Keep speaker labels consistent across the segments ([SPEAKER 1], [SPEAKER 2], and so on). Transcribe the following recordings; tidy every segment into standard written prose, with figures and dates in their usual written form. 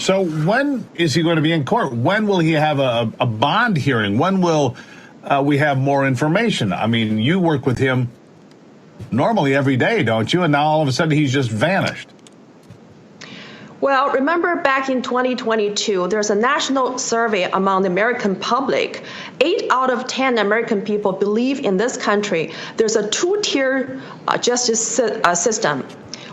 [SPEAKER 1] So when is he going to be in court? When will he have a bond hearing? When will we have more information? I mean, you work with him normally every day, don't you? And now all of a sudden he's just vanished.
[SPEAKER 2] Well, remember back in 2022, there's a national survey among the American public. 8 out of 10 American people believe in this country there's a two-tier justice system.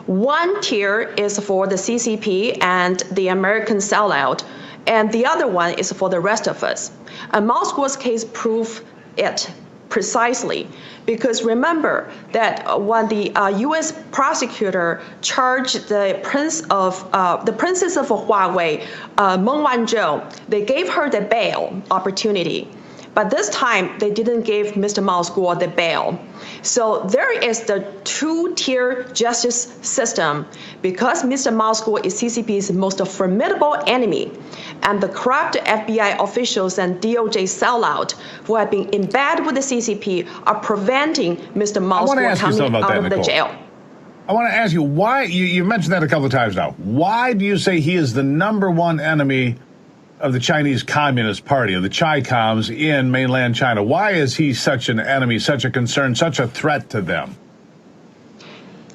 [SPEAKER 2] One tier is for the CCP and the American sellout, and the other one is for the rest of us. And Miles Guo's case proved it precisely, because remember that when the U.S. prosecutor charged the princess of Huawei, Meng Wanzhou, they gave her the bail opportunity. But this time, they didn't give Mr. Miles Guo the bail. So there is the two-tier justice system because Mr. Miles Guo is CCP's most formidable enemy. And the corrupt FBI officials and DOJ sellout who have been in bed with the CCP are preventing Mr. Miles Guo coming out of the jail.
[SPEAKER 1] I want to ask you why, you mentioned that a couple of times now. Why do you say he is the #1 enemy of the Chinese Communist Party, of the Chi-Coms in mainland China? Why is he such an enemy, such a concern, such a threat to them?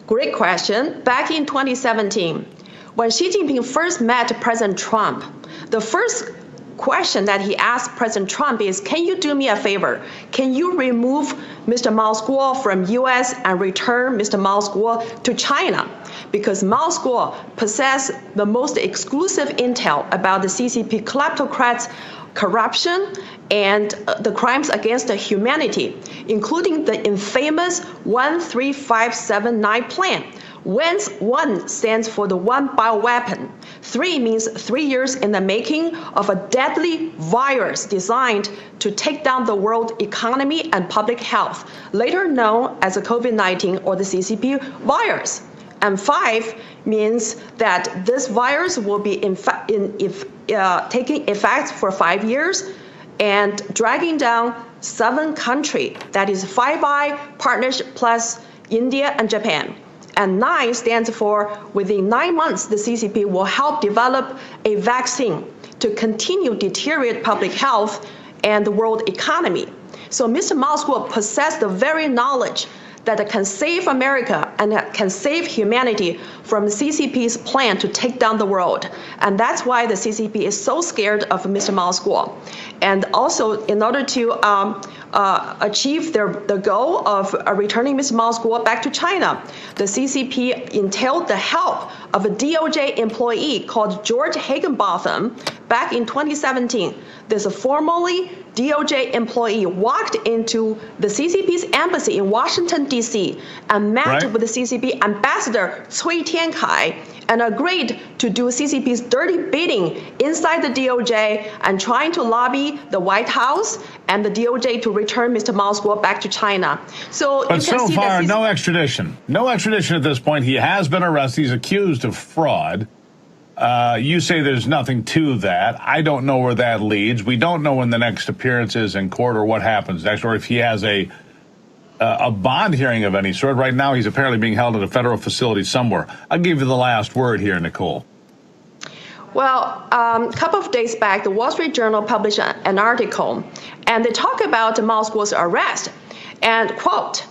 [SPEAKER 2] Great question. Back in 2017, when Xi Jinping first met President Trump, the first question that he asked President Trump is, can you do me a favor? Can you remove Mr. Miles Guo from U.S. and return Mr. Miles Guo to China? Because Miles Guo possessed the most exclusive intel about the CCP kleptocrats' corruption and the crimes against humanity, including the infamous 13579 plan. 1 stands for the one bioweapon. 3 means 3 years in the making of a deadly virus designed to take down the world economy and public health, later known as the COVID-19 or the CCP virus. And 5 means that this virus will be taking effect for 5 years and dragging down 7 countries, that is Five Eyes partnership plus India and Japan. And 9 stands for within 9 months, the CCP will help develop a vaccine to continue deteriorate public health and the world economy. So Mr. Miles Guo possessed the very knowledge that can save America and that can save humanity from CCP's plan to take down the world. And that's why the CCP is so scared of Mr. Miles Guo. And also, in order to achieve the goal of returning Mr. Miles Guo back to China, the CCP entailed the help of a DOJ employee called George Higginbotham back in 2017. There's a formerly DOJ employee walked into the CCP's embassy in Washington, D.C. and met with the CCP ambassador Cui Tiankai and agreed to do CCP's dirty bidding inside the DOJ and trying to lobby the White House and the DOJ to return Mr. Miles Guo back to China. So,
[SPEAKER 1] but so far, no extradition. No extradition at this point. He has been arrested. He's accused of fraud. You say there's nothing to that. I don't know where that leads. We don't know when the next appearance is in court or what happens next, or if he has a bond hearing of any sort. Right now, he's apparently being held at a federal facility somewhere. I'll give you the last word here, Nicole.
[SPEAKER 2] Well, a couple of days back, the Wall Street Journal published an article, and they talk about Miles Guo's arrest. And, quote,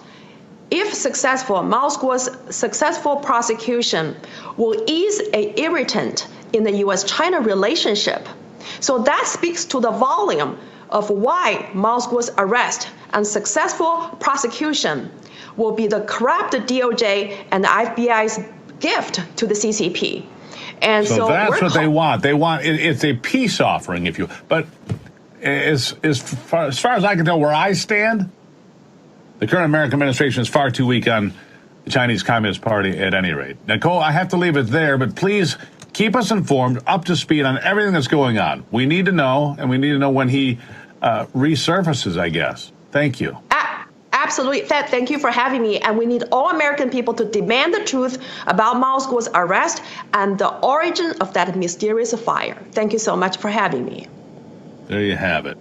[SPEAKER 2] if successful, Miles Guo's successful prosecution will ease an irritant in the U.S.-China relationship. So that speaks to the volume of why Miles Guo's arrest and successful prosecution will be the corrupt DOJ and the FBI's gift to the CCP. And so
[SPEAKER 1] that's what they want. They want it's a peace offering, if you. But as far as I can tell, where I stand, the current American administration is far too weak on the Chinese Communist Party at any rate. Nicole, I have to leave it there, but please keep us informed, up to speed on everything that's going on. We need to know, and we need to know when he resurfaces, I guess. Thank you.
[SPEAKER 2] Absolutely. Thank you for having me. And we need all American people to demand the truth about Miles Guo's arrest and the origin of that mysterious fire. Thank you so much for having me.
[SPEAKER 1] There you have it.